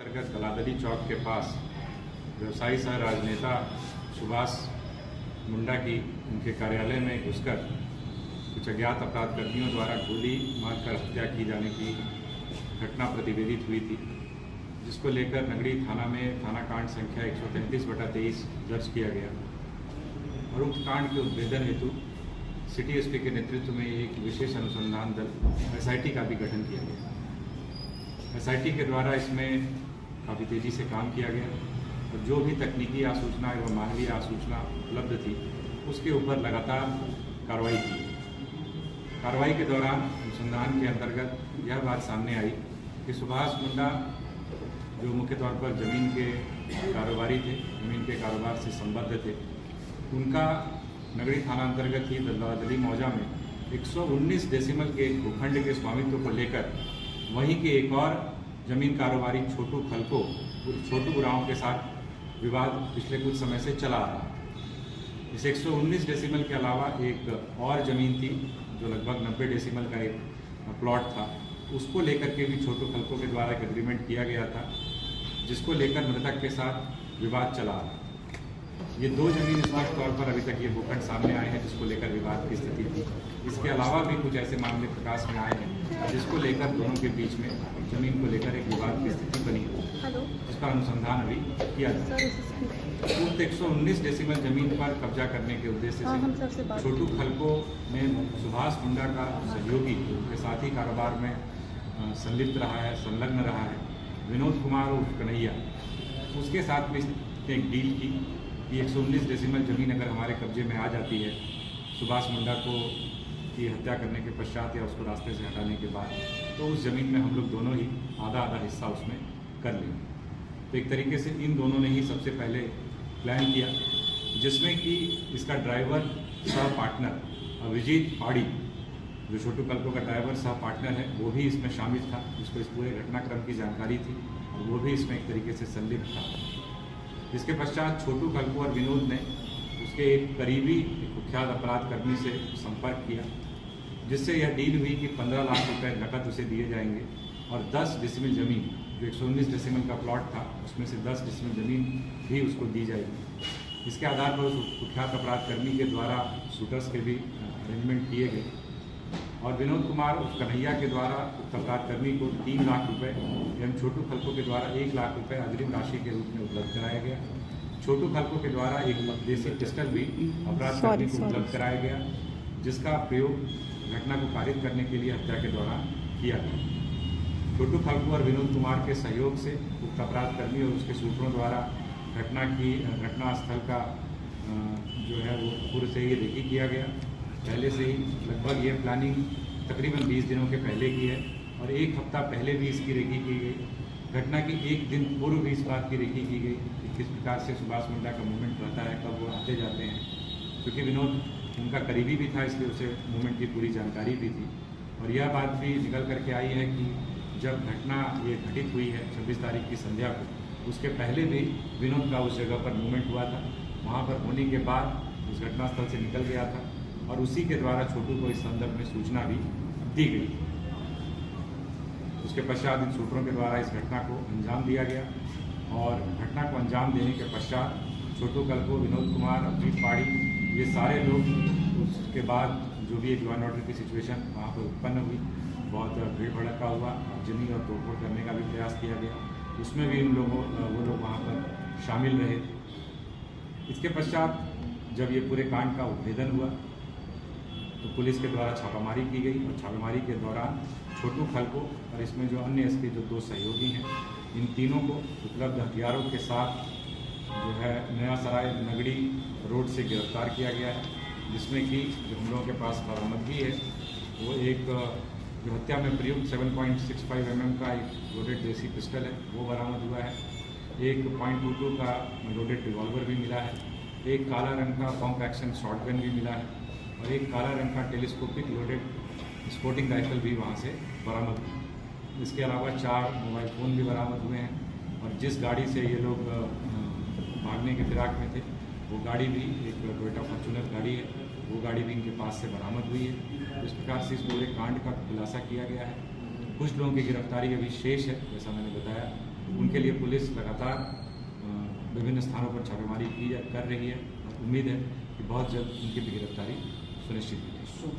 अंतर्गत गलादरी चौक के पास व्यवसायी सह राजनेता सुभाष मुंडा की उनके कार्यालय में घुसकर कुछ अज्ञात अपराधकर्मियों द्वारा गोली मारकर हत्या की जाने की घटना प्रतिवेदित हुई थी, जिसको लेकर नगड़ी थाना में थाना कांड संख्या 133/23 दर्ज किया गया और उक्त कांड के उद्भेदन हेतु सिटी एसपी के नेतृत्व में एक विशेष अनुसंधान दल एसआईटी का भी गठन किया गया। एसआईटी के द्वारा इसमें काफ़ी तेज़ी से काम किया गया और जो भी तकनीकी आसूचना एवं मानवीय आसूचना उपलब्ध थी उसके ऊपर लगातार कार्रवाई की। कार्रवाई के दौरान अनुसंधान के अंतर्गत यह बात सामने आई कि सुभाष मुंडा जो मुख्य तौर पर ज़मीन के कारोबारी थे, ज़मीन के कारोबार से संबद्ध थे, उनका नगरी थाना अंतर्गत ही दल्लादली मौजा में 119 डेसिमल के भूखंड के स्वामित्व को लेकर वहीं के एक और जमीन कारोबारी छोटू खलको छोटू उरांव के साथ विवाद पिछले कुछ समय से चला आ रहा। इस 119 डेसिमल के अलावा एक और ज़मीन थी जो लगभग 90 डेसिमल का एक प्लॉट था, उसको लेकर के भी छोटू खलको के द्वारा एक एग्रीमेंट किया गया था, जिसको लेकर मृतक के साथ विवाद चला आ रहा। ये दो जमीन स्पष्ट तौर पर अभी तक ये भूखंड सामने आए हैं जिसको लेकर विवाद की स्थिति थी। इसके अलावा भी कुछ ऐसे मामले प्रकाश में आए हैं जिसको लेकर दोनों के बीच में जमीन को लेकर एक विवाद की स्थिति बनी है, जिसका अनुसंधान अभी किया जा रहा है। उक्त 119 डेसिमल जमीन पर कब्जा करने के उद्देश्य से छोटू खलको ने सुभाष मुंडा का सहयोगी के साथी कारोबार में संलिप्त रहा है, संलग्न रहा है, विनोद कुमार उर्फ कन्हैया, उसके साथ में एक डील की कि 119 डेसिमल ज़मीन अगर हमारे कब्जे में आ जाती है सुभाष मुंडा को की हत्या करने के पश्चात या उसको रास्ते से हटाने के बाद, तो उस ज़मीन में हम लोग दोनों ही आधा आधा हिस्सा उसमें कर लेंगे। तो एक तरीके से इन दोनों ने ही सबसे पहले प्लान किया, जिसमें कि इसका ड्राइवर सह पार्टनर अभिजीत पाड़ी, जो छोटू कल्को का ड्राइवर सह पार्टनर है, वो भी इसमें शामिल था, जिसको इस पूरे घटनाक्रम की जानकारी थी और वो भी इसमें एक तरीके से संलिप्त था। इसके पश्चात छोटू खलको और विनोद ने उसके एक करीबी कुख्यात अपराधकर्मी से संपर्क किया, जिससे यह डील हुई कि 15 लाख रुपए नकद उसे दिए जाएंगे और 10 डेसिमल ज़मीन, जो 119 डेसिमल का प्लॉट था उसमें से 10 डेसिमल ज़मीन भी उसको दी जाएगी। इसके आधार पर उस कुख्यात अपराधकर्मी के द्वारा शूटर्स के भी अरेंजमेंट किए गए और विनोद कुमार उस कन्हैया के द्वारा उस अपराधकर्मी को 3 लाख रुपए एवं छोटू खलको के द्वारा 1 लाख रुपए अग्रिम राशि के रूप में उपलब्ध कराया गया। छोटू खलको के द्वारा एक देसी पिस्टल भी अपराधकर्मी को उपलब्ध कराया गया, जिसका प्रयोग घटना को पारित करने के लिए हत्या के दौरान किया गया। छोटू खलको और विनोद कुमार के सहयोग से उक्त अपराधकर्मी और उसके सूत्रों द्वारा घटना स्थल का जो है वो पूर्व से ही रेकी किया गया। पहले से ही लगभग ये प्लानिंग तकरीबन 20 दिनों के पहले की है और एक हफ्ता पहले भी इसकी रेकी की गई। घटना की एक दिन पूर्व भी इस बात की रेकी की गई कि किस प्रकार से सुभाष मुंडा का मूवमेंट रहता है, कब वो आते जाते हैं, क्योंकि विनोद उनका करीबी भी था, इसलिए उसे मूवमेंट की पूरी जानकारी भी थी। और यह बात भी निकल करके आई है कि जब घटना ये घटित हुई है 26 तारीख की संध्या को, उसके पहले भी विनोद का उस जगह पर मूवमेंट हुआ था। वहाँ पर होने के बाद उस घटनास्थल से निकल गया था और उसी के द्वारा छोटू को इस संदर्भ में सूचना भी दी गई। उसके पश्चात इन सूत्रों के द्वारा इस घटना को अंजाम दिया गया और घटना को अंजाम देने के पश्चात छोटू कल्को, विनोद कुमार, अभिजीत पाड़ी, ये सारे लोग, उसके बाद जो भी एक लॉ एंड ऑर्डर की सिचुएशन वहाँ पर उत्पन्न हुई, बहुत भीड़ भड़का हुआ, आगजनी और तोड़फोड़ करने का भी प्रयास किया गया, उसमें भी वो लोग वहाँ पर शामिल रहे। इसके पश्चात जब ये पूरे कांड का उद्भेदन हुआ तो पुलिस के द्वारा छापामारी की गई और छापेमारी के दौरान छोटू खलको और इसमें जो अन्य इसके जो 2 सहयोगी हैं, इन तीनों को उपलब्ध हथियारों के साथ जो है नया सराय नगड़ी रोड से गिरफ्तार किया गया है, जिसमें कि जो हम लोगों के पास बरामदगी है वो एक जो हत्या में प्रयुक्त 7.65 mm का एक लोडेड देसी पिस्टल है वो बरामद हुआ है, एक .22 का लोडेड रिवॉल्वर भी मिला है, एक काला रंग का पंप एक्शन शॉटगन भी मिला है और एक काला रंग का टेलीस्कोपिक लोडेड स्पोर्टिंग राइफल भी वहाँ से बरामद हुई। इसके अलावा 4 मोबाइल फ़ोन भी बरामद हुए हैं और जिस गाड़ी से ये लोग भागने के फिराक में थे वो गाड़ी भी एक टोयोटा फॉर्च्यूनर गाड़ी है, वो गाड़ी भी इनके पास से बरामद हुई है। इस प्रकार से इस पूरे कांड का खुलासा किया गया है। कुछ लोगों की गिरफ्तारी अभी शेष है, जैसा मैंने बताया, उनके लिए पुलिस लगातार विभिन्न स्थानों पर छापेमारी कर रही है। उम्मीद है कि बहुत जल्द उनकी भी गिरफ्तारी सुनिश्चित की जाएगी।